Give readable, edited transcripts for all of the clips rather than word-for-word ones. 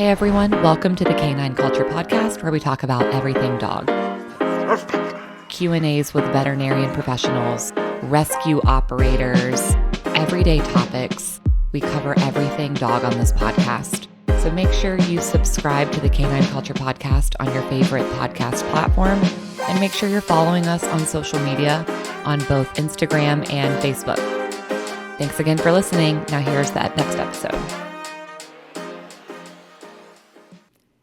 Hey everyone, welcome to the Canine Culture Podcast, where we talk about everything dog. Q&As with veterinarian professionals, rescue operators, everyday topics. We cover everything dog on this podcast. So make sure you subscribe to the Canine Culture Podcast on your favorite podcast platform, and make sure you're following us on social media on both Instagram and Facebook. Thanks again for listening. Now here's that next episode.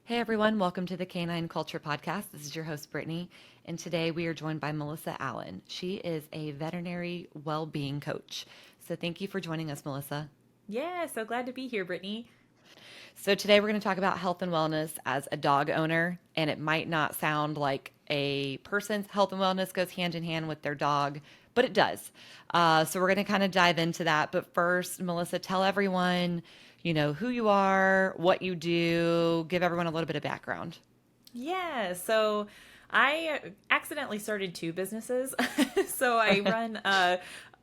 Hey everyone, welcome to the Canine Culture Podcast. This is your host, Brittany, and today we are joined by Melyssa Allen. She is a veterinary well-being coach. So thank you for joining us, Melyssa. Yeah, so glad to be here, Brittany. So today we're going to talk about health and wellness as a dog owner, and it might not sound like a person's health and wellness goes hand in hand with their dog, but it does. So we're going to kind of dive into that. But first, Melyssa, tell everyone, who you are, what you do, give everyone a little bit of background. Yeah, so I accidentally started two businesses. So I run,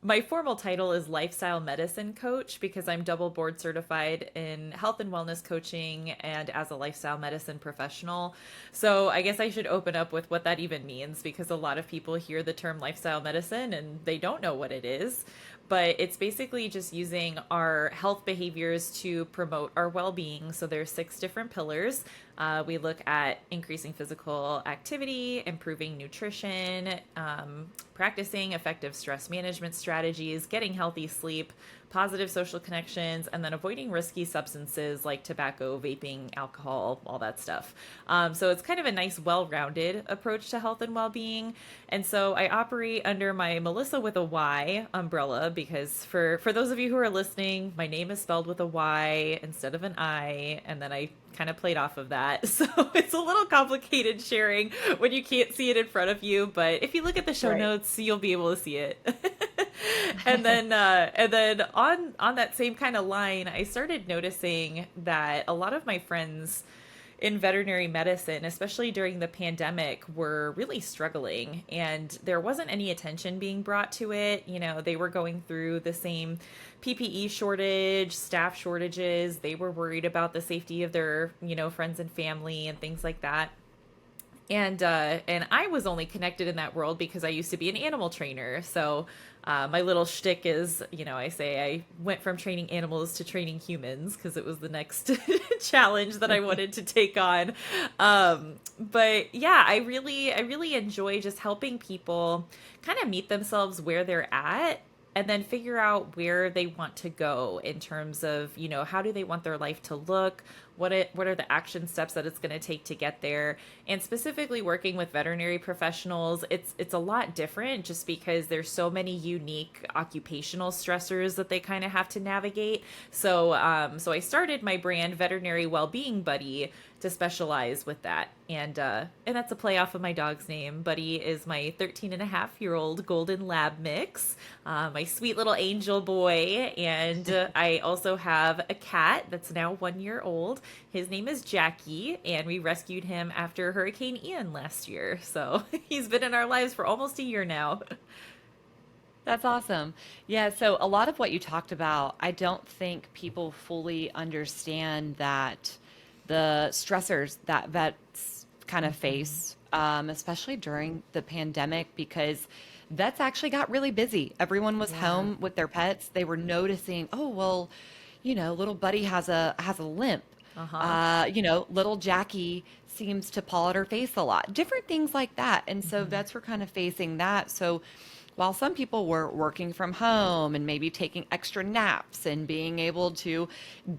my formal title is lifestyle medicine coach because I'm double board certified in health and wellness coaching and as a lifestyle medicine professional. So I guess I should open up with what that even means, because a lot of people hear the term lifestyle medicine and they don't know what it is. But it's basically just using our health behaviors to promote our well-being. So there's 6 different pillars. We look at increasing physical activity, improving nutrition, practicing effective stress management strategies, getting healthy sleep, positive social connections, and then avoiding risky substances like tobacco, vaping, alcohol, all that stuff. So it's kind of a nice, well-rounded approach to health and well-being. And so I operate under my Melyssa with a Y umbrella because for those of you who are listening, my name is spelled with a Y instead of an I, and then I kind of played off of that. So it's a little complicated sharing when you can't see it in front of you, but if you look at the show notes, you'll be able to see it. And then on that same kind of line, I started noticing that a lot of my friends in veterinary medicine, especially during the pandemic, were really struggling, and there wasn't any attention being brought to it. They were going through the same PPE shortage, staff shortages. They were worried about the safety of their, friends and family and things like that. And I was only connected in that world because I used to be an animal trainer. So my little shtick is, I say I went from training animals to training humans because it was the next challenge that I wanted to take on. But yeah, I really enjoy just helping people kind of meet themselves where they're at, and then figure out where they want to go in terms of, how do they want their life to look? What are the action steps that it's going to take to get there? And specifically working with veterinary professionals, it's a lot different just because there's so many unique occupational stressors that they kind of have to navigate. So I started my brand Veterinary Wellbeing Buddy to specialize with that. And that's a play off of my dog's name. Buddy is my 13-and-a-half-year-old golden lab mix, my sweet little angel boy. And I also have a cat that's now 1 year old. His name is Jackie, and we rescued him after Hurricane Ian last year. So he's been in our lives for almost a year now. That's awesome. Yeah, so a lot of what you talked about, I don't think people fully understand that the stressors that vets kind of face, especially during the pandemic, because vets actually got really busy. Everyone was home with their pets. They were noticing, oh, well, little Buddy has a limp. Little Jackie seems to paw at her face a lot. Different things like that. And so vets were kind of facing that. So while some people were working from home and maybe taking extra naps and being able to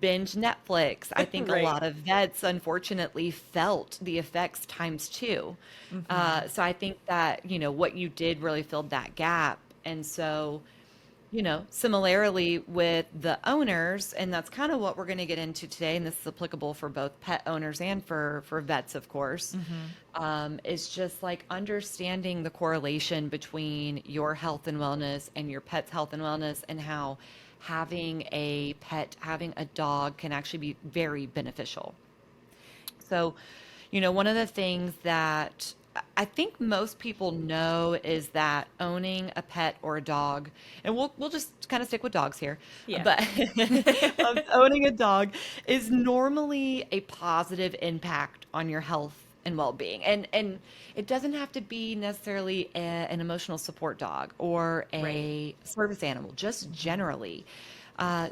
binge Netflix, I think a lot of vets unfortunately felt the effects times 2. So I think that, what you did really filled that gap. And so, similarly with the owners, and that's kind of what we're going to get into today, and this is applicable for both pet owners and for vets, of course, is just like understanding the correlation between your health and wellness and your pet's health and wellness, and how having a pet, having a dog can actually be very beneficial. So, one of the things that I think most people know is that owning a pet or a dog, and we'll just kind of stick with dogs here, Yeah. but owning a dog is normally a positive impact on your health and well-being. And it doesn't have to be necessarily an emotional support dog or Right. a service animal, just generally.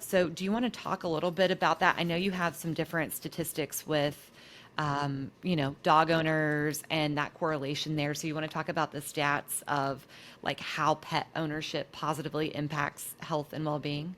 So do you want to talk a little bit about that? I know you have some different statistics with dog owners and that correlation there. So you want to talk about the stats of like how pet ownership positively impacts health and well-being?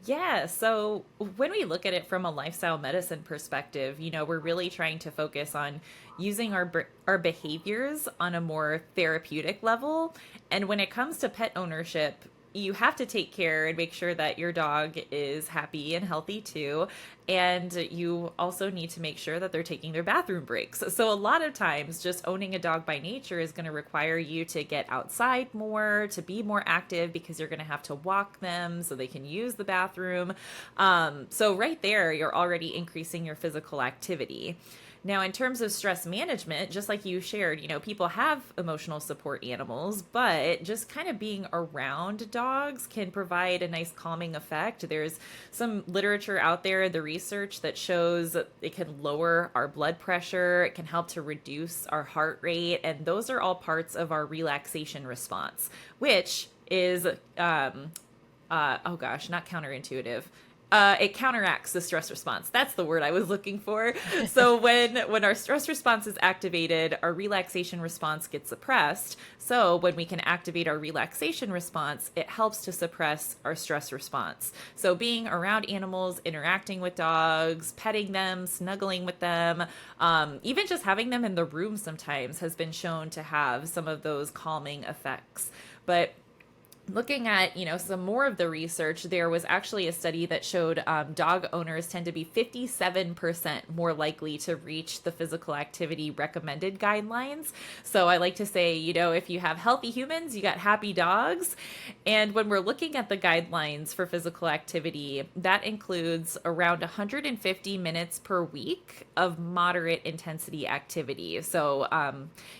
Yeah, so when we look at it from a lifestyle medicine perspective, we're really trying to focus on using our behaviors on a more therapeutic level. And when it comes to pet ownership, you have to take care and make sure that your dog is happy and healthy too. And you also need to make sure that they're taking their bathroom breaks. So, a lot of times, just owning a dog by nature is going to require you to get outside more, to be more active because you're going to have to walk them so they can use the bathroom. So, right there, you're already increasing your physical activity. Now, in terms of stress management, just like you shared, people have emotional support animals, but just kind of being around dogs can provide a nice calming effect. There's some literature out there, the research that shows it can lower our blood pressure, it can help to reduce our heart rate, and those are all parts of our relaxation response, which is oh gosh, not counterintuitive. It counteracts the stress response. That's the word I was looking for. So when our stress response is activated, our relaxation response gets suppressed. So when we can activate our relaxation response, it helps to suppress our stress response. So being around animals, interacting with dogs, petting them, snuggling with them, even just having them in the room sometimes has been shown to have some of those calming effects. But looking at some more of the research, there was actually a study that showed dog owners tend to be 57% more likely to reach the physical activity recommended guidelines. So I like to say, if you have healthy humans, you got happy dogs. And when we're looking at the guidelines for physical activity, that includes around 150 minutes per week of moderate intensity activity. So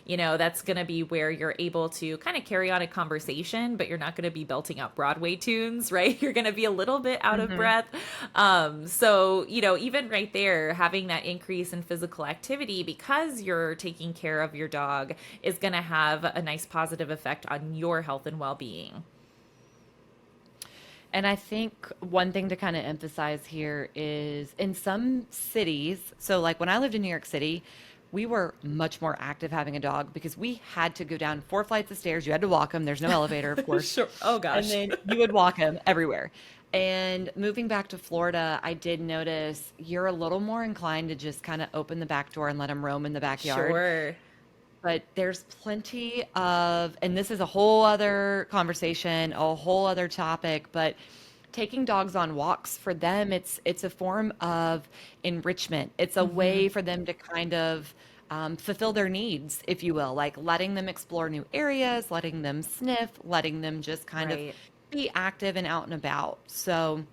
that's going to be where you're able to kind of carry on a conversation, but you're not going to be belting out Broadway tunes, right? You're going to be a little bit out of Hmm. breath. So, even right there, having that increase in physical activity because you're taking care of your dog is going to have a nice positive effect on your health and well being. And I think one thing to kind of emphasize here is in some cities, so like when I lived in New York City, we were much more active having a dog because we had to go down 4 flights of stairs. You had to walk them. There's no elevator, of course. Sure. Oh, And gosh. then you would walk him everywhere. And moving back to Florida, I did notice you're a little more inclined to just kind of open the back door and let him roam in the backyard. Sure. But there's plenty of, and this is a whole other conversation, a whole other topic, but taking dogs on walks for them, it's a form of enrichment. It's a Hmm. way for them to kind of fulfill their needs, if you will, like letting them explore new areas, letting them sniff, letting them just kind of Right. be active and out and about. So,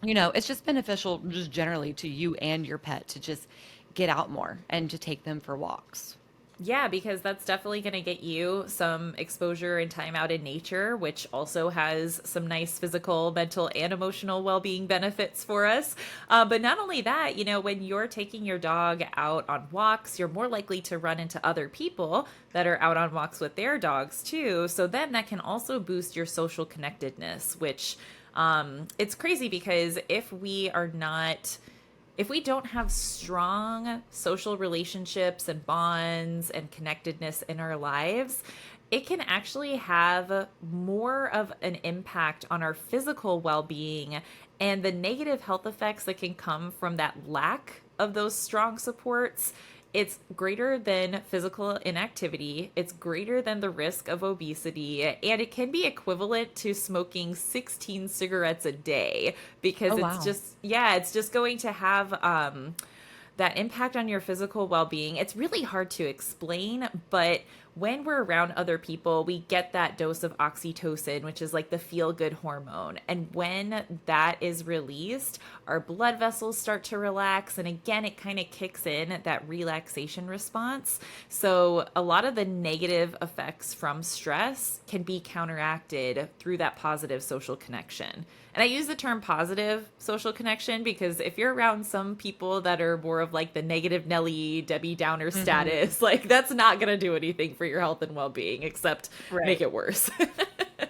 it's just beneficial just generally to you and your pet to just get out more and to take them for walks. Yeah, because that's definitely going to get you some exposure and time out in nature, which also has some nice physical, mental, and emotional well being benefits for us. But not only that, when you're taking your dog out on walks, you're more likely to run into other people that are out on walks with their dogs too. So then that can also boost your social connectedness, which it's crazy because if we don't have strong social relationships and bonds and connectedness in our lives, it can actually have more of an impact on our physical well being and the negative health effects that can come from that lack of those strong supports. It's greater than physical inactivity. It's greater than the risk of obesity. And it can be equivalent to smoking 16 cigarettes a day because Oh, wow. it's just going to have that impact on your physical well being. It's really hard to explain, but when we're around other people, we get that dose of oxytocin, which is like the feel good hormone. And when that is released, our blood vessels start to relax. And again, it kind of kicks in that relaxation response. So a lot of the negative effects from stress can be counteracted through that positive social connection. And I use the term positive social connection because if you're around some people that are more of like the negative Nelly, Debbie Downer status, like that's not going to do anything for your health and well-being except make Right. it worse.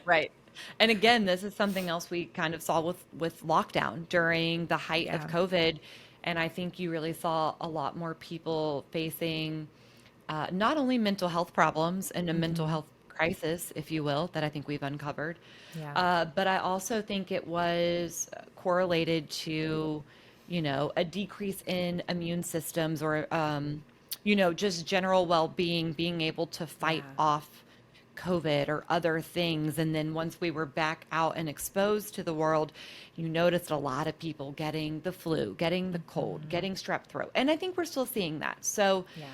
Right. And again, this is something else we kind of saw with lockdown during the height of Yeah. COVID. And I think you really saw a lot more people facing not only mental health problems and a mental Hmm. health crisis, if you will, that I think we've uncovered, Yeah. but I also think it was correlated to, a decrease in immune systems or, just general well-being, being able to fight Yeah. off COVID or other things. And then once we were back out and exposed to the world, you noticed a lot of people getting the flu, getting the cold, Hmm. getting strep throat. And I think we're still seeing that. So, Yeah.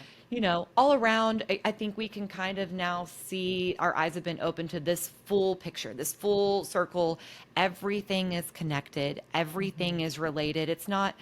all around, I think we can kind of now see our eyes have been open to this full picture, this full circle. Everything is connected, Hmm. everything is related. It's not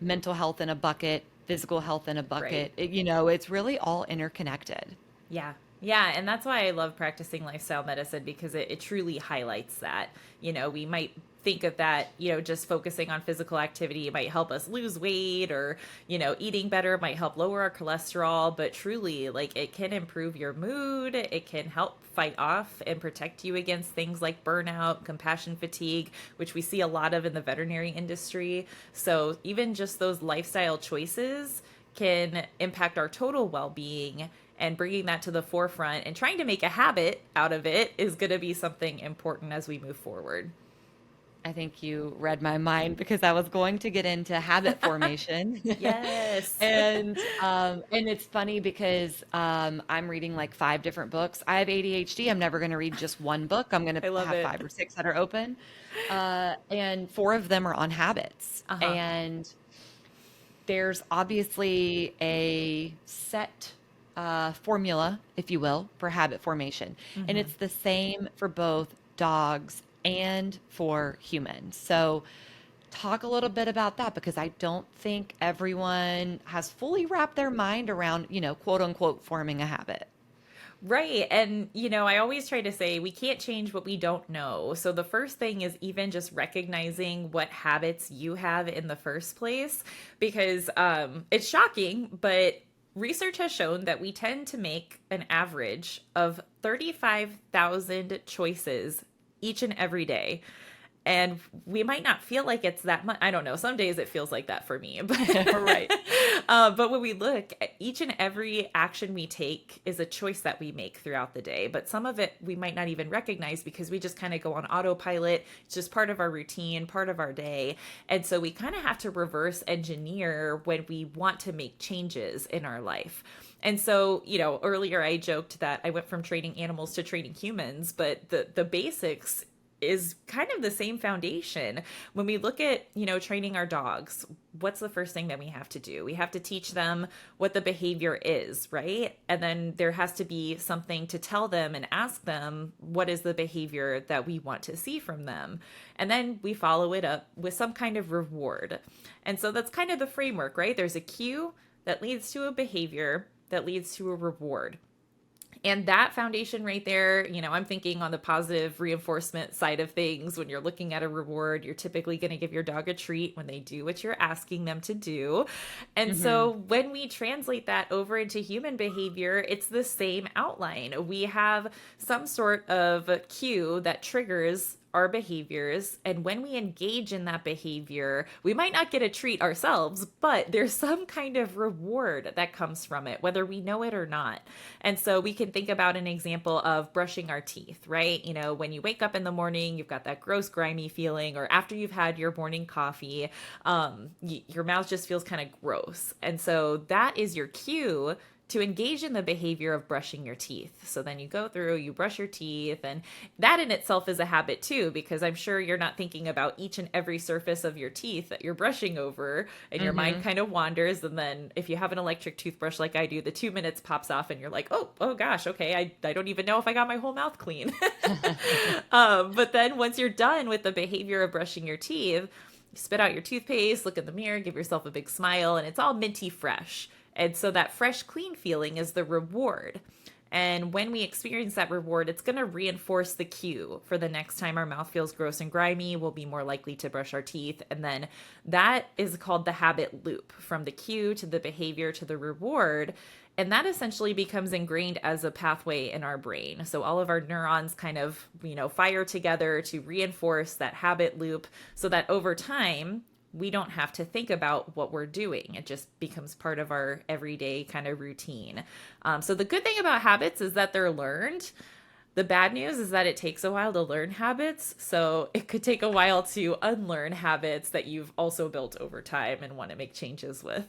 mental health in a bucket, physical health in a Right. bucket. It's really all interconnected. Yeah. Yeah. And that's why I love practicing lifestyle medicine because it truly highlights that. We might think of that, just focusing on physical activity might help us lose weight or, eating better might help lower our cholesterol. But truly, like it can improve your mood. It can help fight off and protect you against things like burnout, compassion fatigue, which we see a lot of in the veterinary industry. So even just those lifestyle choices can impact our total well-being, and bringing that to the forefront and trying to make a habit out of it is going to be something important as we move forward. I think you read my mind because I was going to get into habit formation. Yes. And it's funny because I'm reading like five different books. I have ADHD. I'm never going to read just one book. I'm going to I love have it. five or six that are open. And four of them are on habits. Uh-huh. And there's obviously a set formula, if you will, for habit formation. And Hmm. it's the same for both dogs and for humans. So, talk a little bit about that because I don't think everyone has fully wrapped their mind around, quote unquote, forming a habit. Right. And, I always try to say we can't change what we don't know. So the first thing is even just recognizing what habits you have in the first place, because it's shocking, but research has shown that we tend to make an average of 35,000 choices each and every day. And we might not feel like it's that much. I don't know. Some days it feels like that for me. But, Right. but when we look, each and every action we take is a choice that we make throughout the day. But some of it we might not even recognize because we just kind of go on autopilot. It's just part of our routine, part of our day. And so we kind of have to reverse engineer when we want to make changes in our life. And so, earlier I joked that I went from training animals to training humans, but the basics is kind of the same foundation. When we look at, training our dogs, what's the first thing that we have to do? We have to teach them what the behavior is, right? And then there has to be something to tell them and ask them what is the behavior that we want to see from them. And then we follow it up with some kind of reward. And so that's kind of the framework, right? There's a cue that leads to a behavior that leads to a reward. And that foundation right there, I'm thinking on the positive reinforcement side of things. When you're looking at a reward, you're typically going to give your dog a treat when they do what you're asking them to do. And Hmm. so when we translate that over into human behavior, it's the same outline. We have some sort of cue that triggers our behaviors. And when we engage in that behavior, we might not get a treat ourselves, but there's some kind of reward that comes from it, whether we know it or not. And so we can think about an example of brushing our teeth, right? When you wake up in the morning, you've got that gross, grimy feeling, or after you've had your morning coffee, your mouth just feels kind of gross. And so that is your cue to engage in the behavior of brushing your teeth. So then you go through, you brush your teeth, and that in itself is a habit too, because I'm sure you're not thinking about each and every surface of your teeth that you're brushing over, and your mind kind of wanders. And then if you have an electric toothbrush like I do, the 2 minutes pops off and you're like, oh gosh, okay, I don't even know if I got my whole mouth clean. But then once you're done with the behavior of brushing your teeth, spit out your toothpaste, look in the mirror, give yourself a big smile, and it's all minty fresh. And so that fresh, clean feeling is the reward. And when we experience that reward, it's going to reinforce the cue for the next time our mouth feels gross and grimy. We'll be more likely to brush our teeth. And then that is called the habit loop, from the cue to the behavior to the reward. And that essentially becomes ingrained as a pathway in our brain. So all of our neurons kind of, fire together to reinforce that habit loop, so that over time, we don't have to think about what we're doing. It just becomes part of our everyday kind of routine. So the good thing about habits is that they're learned. The bad news is that it takes a while to learn habits. So it could take a while to unlearn habits that you've also built over time and want to make changes with.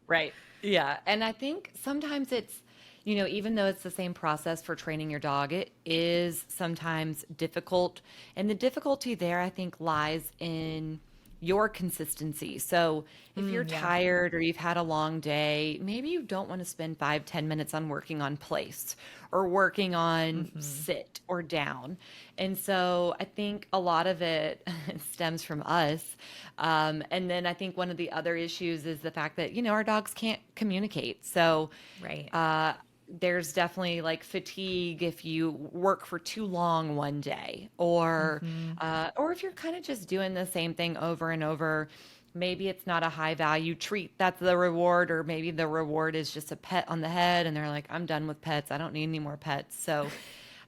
Right. Yeah. And I think sometimes it's, even though it's the same process for training your dog, it is sometimes difficult. And the difficulty there, I think, lies in your consistency. So if you're tired or you've had a long day, maybe you don't want to spend 5-10 minutes on working on place or working on sit or down. And so I think a lot of it stems from us. And then I think one of the other issues is the fact that, our dogs can't communicate. So Right. There's definitely like fatigue if you work for too long one day, or if you're kind of just doing the same thing over and over. Maybe it's not a high value treat that's the reward, or maybe the reward is just a pet on the head and they're like, I'm done with pets, I don't need any more pets. So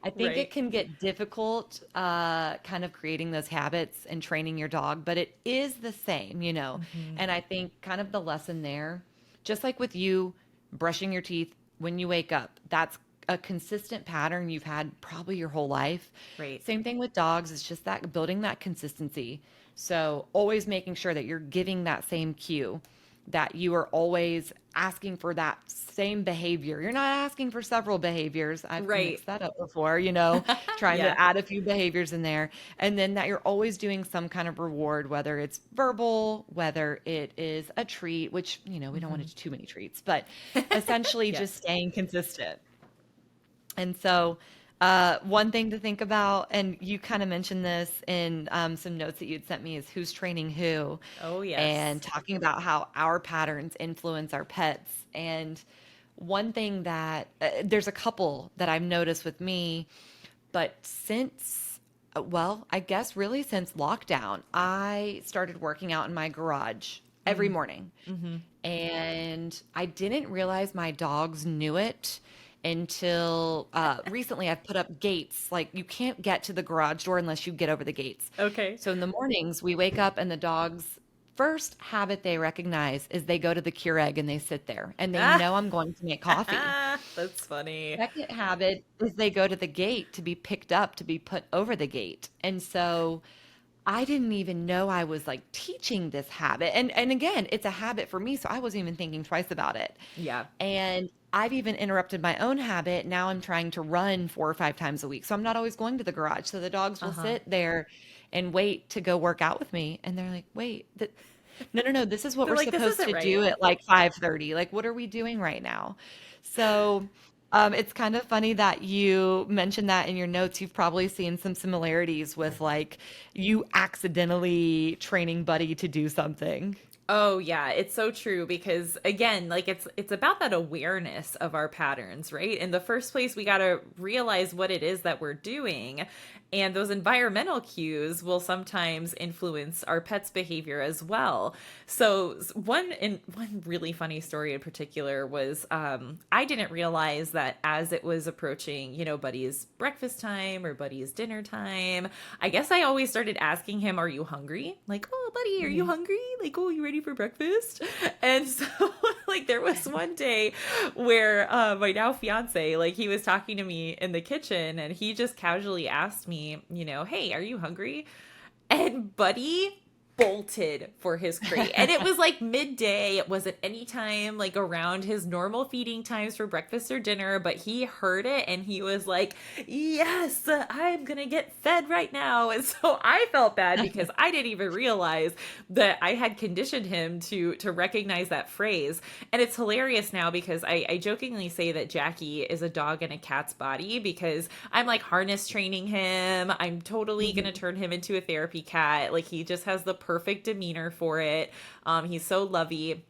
I think it can get difficult, kind of creating those habits and training your dog, but it is the same. And I think kind of the lesson there, just like with you brushing your teeth when you wake up, that's a consistent pattern you've had probably your whole life. Right. Same thing with dogs. It's just that building that consistency. So always making sure that you're giving that same cue, that you are always asking for that same behavior. You're not asking for several behaviors. I've mixed that up before, trying to add a few behaviors in there. And then that you're always doing some kind of reward, whether it's verbal, whether it is a treat, which, we don't want to do too many treats, but essentially just staying consistent. And so one thing to think about, and you kind of mentioned this in some notes that you'd sent me, is who's training who. Oh, yes. And talking about how our patterns influence our pets. And one thing that there's a couple that I've noticed with me, but since, I guess really since lockdown, I started working out in my garage every morning. And I didn't realize my dogs knew it until recently. I've put up gates. Like, you can't get to the garage door unless you get over the gates. Okay. So in the mornings we wake up and the dogs' first habit they recognize is they go to the Keurig and they sit there and they know I'm going to make coffee. That's funny. Second habit is they go to the gate to be picked up, to be put over the gate. And so I didn't even know I was like teaching this habit. And again, it's a habit for me, so I wasn't even thinking twice about it. Yeah. And I've even interrupted my own habit. Now I'm trying to run 4 or 5 times a week. So I'm not always going to the garage. So the dogs will sit there and wait to go work out with me. And they're like, wait, no, this is what They're we're like, "This supposed isn't to right." do at like 5:30. Like, what are we doing right now? So it's kind of funny that you mentioned that in your notes. You've probably seen some similarities with like you accidentally training Buddy to do something. Oh yeah, it's so true, because again, like it's about that awareness of our patterns, right? In the first place, we got to realize what it is that we're doing, and those environmental cues will sometimes influence our pet's behavior as well. So one really funny story in particular was I didn't realize that as it was approaching, Buddy's breakfast time or Buddy's dinner time, I guess I always started asking him, "Are you hungry?" Like, "Oh, Buddy, are you hungry?" Like, "Oh, you ready for breakfast?" And so like there was one day where my now fiance, like, he was talking to me in the kitchen and he just casually asked me, "Hey, are you hungry?" And Buddy bolted for his crate. And it was like midday. It wasn't any time like around his normal feeding times for breakfast or dinner, but he heard it and he was like, yes, I'm gonna get fed right now. And so I felt bad because I didn't even realize that I had conditioned him to recognize that phrase. And it's hilarious now because I jokingly say that Jackie is a dog in a cat's body because I'm like harness training him. I'm totally gonna turn him into a therapy cat. Like he just has the perfect demeanor for it. He's so lovey.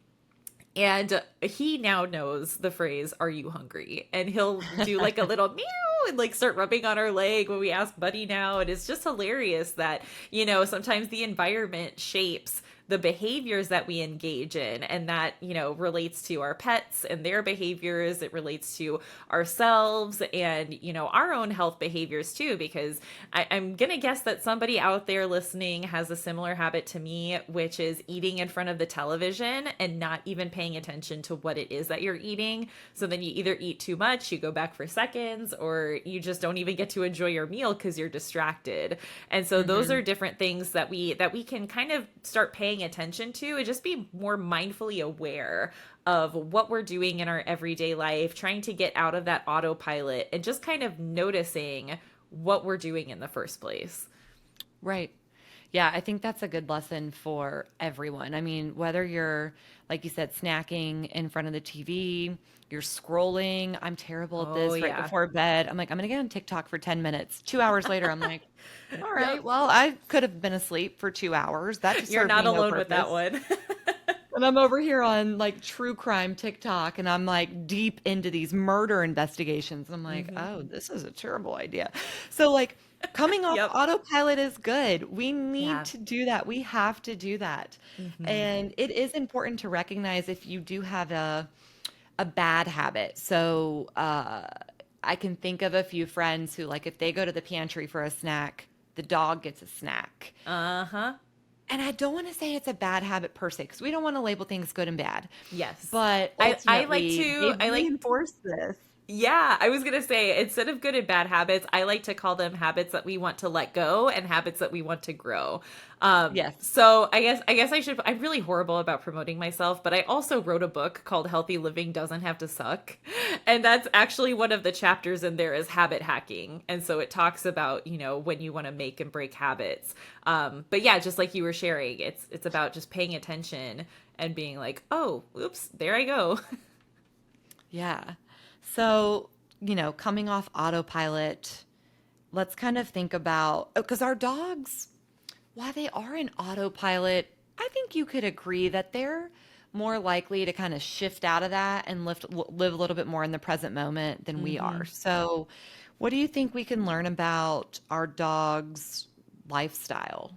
And he now knows the phrase, "Are you hungry?" And he'll do like a little meow and like start rubbing on our leg when we ask Buddy now. And it's just hilarious that, you know, sometimes the environment shapes the behaviors that we engage in, and that, you know, relates to our pets and their behaviors. It relates to ourselves and, you know, our own health behaviors too, because I'm gonna guess that somebody out there listening has a similar habit to me, which is eating in front of the television and not even paying attention to what it is that you're eating. So then you either eat too much, you go back for seconds, or you just don't even get to enjoy your meal because you're distracted. And so those are different things that we can kind of start paying attention to, and just be more mindfully aware of what we're doing in our everyday life, trying to get out of that autopilot and just kind of noticing what we're doing in the first place. Right. Yeah, I think that's a good lesson for everyone. I mean, whether you're, like you said, snacking in front of the TV, you're scrolling. I'm terrible at Oh this right yeah. before bed. I'm like, I'm going to get on TikTok for 10 minutes. 2 hours later, I'm like, all right, Yep. well, I could have been asleep for 2 hours. That just You're served not me no alone with that purpose. one. And I'm over here on like true crime TikTok and I'm like deep into these murder investigations. I'm like, oh, this is a terrible idea. So, like, coming off Yep. autopilot is good. We need Yeah. to do that. We have to do that. And it is important to recognize if you do have a bad habit. So, I can think of a few friends who, like, if they go to the pantry for a snack, the dog gets a snack. Uh-huh. And I don't want to say it's a bad habit per se, because we don't want to label things good and bad. Yes. But I like ultimately, to they've I like reinforced this. Yeah, I was gonna say, instead of good and bad habits, I like to call them habits that we want to let go and habits that we want to grow. Yes. So I guess I should. I'm really horrible about promoting myself, but I also wrote a book called "Healthy Living Doesn't Have to Suck," and that's actually one of the chapters in there is habit hacking, and so it talks about, you know, when you want to make and break habits. But yeah, just like you were sharing, it's about just paying attention and being like, oh, oops, there I go. Yeah. So, coming off autopilot, let's kind of think about, because our dogs, while they are in autopilot, I think you could agree that they're more likely to kind of shift out of that and live a little bit more in the present moment than we are. So, what do you think we can learn about our dog's lifestyle?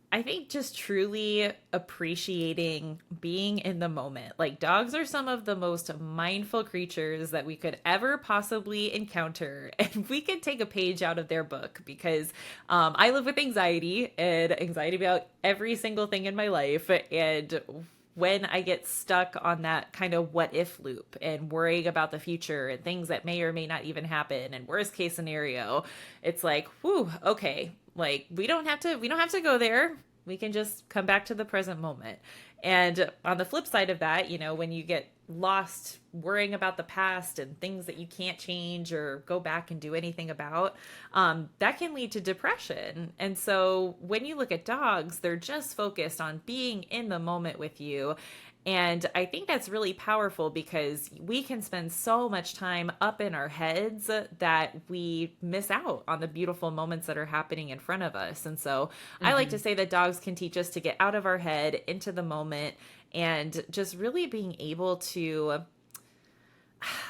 I think just truly appreciating being in the moment. Like, dogs are some of the most mindful creatures that we could ever possibly encounter. And we could take a page out of their book because I live with anxiety and anxiety about every single thing in my life. And when I get stuck on that kind of what if loop and worrying about the future and things that may or may not even happen and worst case scenario, it's like, whew, okay, like we don't have to go there. We can just come back to the present moment. And on the flip side of that, you know, when you get lost worrying about the past and things that you can't change or go back and do anything about, that can lead to depression. And so when you look at dogs, they're just focused on being in the moment with you. And I think that's really powerful because we can spend so much time up in our heads that we miss out on the beautiful moments that are happening in front of us. And so I like to say that dogs can teach us to get out of our head into the moment and just really being able to,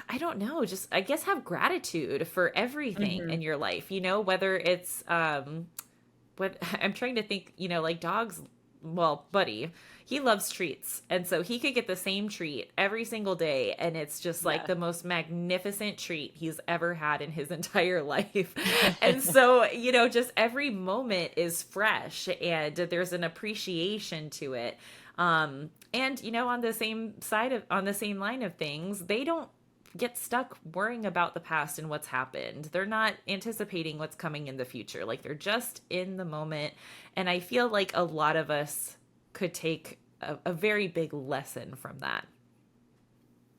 I don't know, just I guess have gratitude for everything in your life, you know, whether it's what I'm trying to think, you know, like dogs, well, Buddy, he loves treats. And so he could get the same treat every single day. And it's just like Yeah. the most magnificent treat he's ever had in his entire life. And so, you know, just every moment is fresh and there's an appreciation to it. And, you know, on the same line of things, they don't get stuck worrying about the past and what's happened. They're not anticipating what's coming in the future. Like, they're just in the moment. And I feel like a lot of us could take a very big lesson from that.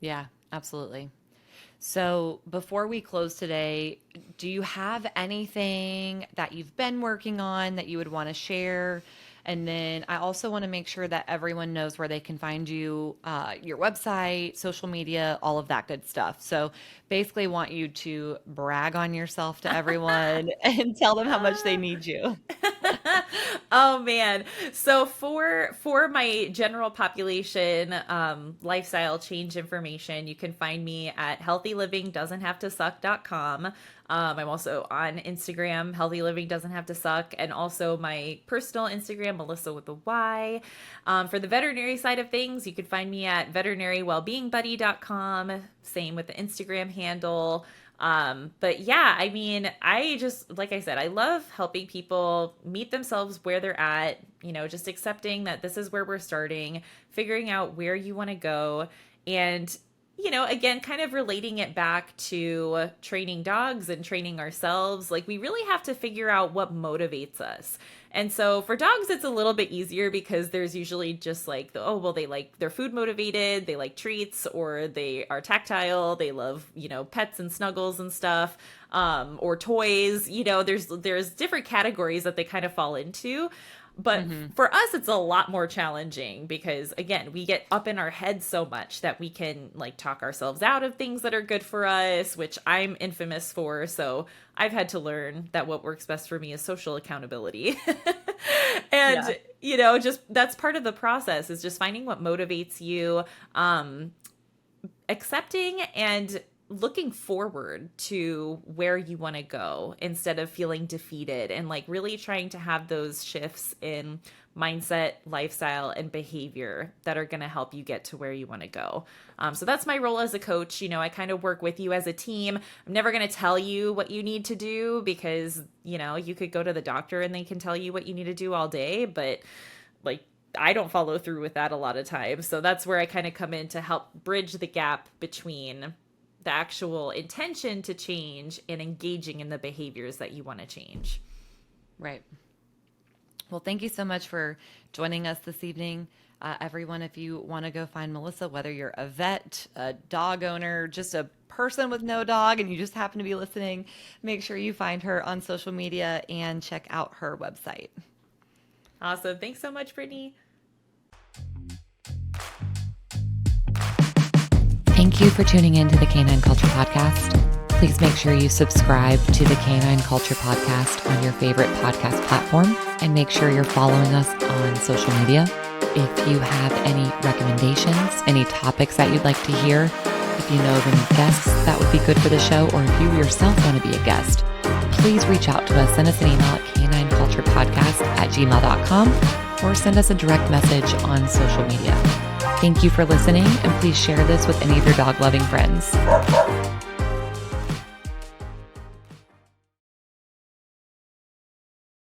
Yeah, absolutely. So before we close today, do you have anything that you've been working on that you would want to share? And then I also want to make sure that everyone knows where they can find you, your website, social media, all of that good stuff. So basically want you to brag on yourself to everyone and tell them how much they need you. Oh man. So for my general population lifestyle change information, you can find me at healthylivingdoesn'thavetosuck.com. I'm also on Instagram, Healthy Living Doesn't Have to Suck, and also my personal Instagram, Melyssa with a Y. For the veterinary side of things, you can find me at veterinarywellbeingbuddy.com. Same with the Instagram handle. But yeah, I mean, I just, like I said, I love helping people meet themselves where they're at, just accepting that this is where we're starting, figuring out where you want to go. And, again, kind of relating it back to training dogs and training ourselves. Like, we really have to figure out what motivates us. And so for dogs, it's a little bit easier because there's usually just like, they're food motivated, they like treats, or they are tactile, they love, pets and snuggles and stuff, or toys, there's different categories that they kind of fall into. But for us, it's a lot more challenging because, again, we get up in our heads so much that we can like talk ourselves out of things that are good for us, which I'm infamous for. So I've had to learn that what works best for me is social accountability. And, just that's part of the process, is just finding what motivates you, accepting and looking forward to where you want to go instead of feeling defeated, and like really trying to have those shifts in mindset, lifestyle, and behavior that are going to help you get to where you want to go. So that's my role as a coach. I kind of work with you as a team. I'm never going to tell you what you need to do because, you could go to the doctor and they can tell you what you need to do all day, but like, I don't follow through with that a lot of times. So that's where I kind of come in to help bridge the gap between the actual intention to change and engaging in the behaviors that you want to change. Right. Well, thank you so much for joining us this evening. Everyone, if you want to go find Melyssa, whether you're a vet, a dog owner, just a person with no dog, and you just happen to be listening, make sure you find her on social media and check out her website. Awesome. Thanks so much, Brittany. Thank you for tuning in to the Canine Culture Podcast. Please make sure you subscribe to the Canine Culture Podcast on your favorite podcast platform, and make sure you're following us on social media. If you have any recommendations, any topics that you'd like to hear, if you know of any guests that would be good for the show, or if you yourself want to be a guest, please reach out to us. Send us an email at canineculturepodcast@gmail.com, or send us a direct message on social media. Thank you for listening, and please share this with any of your dog-loving friends.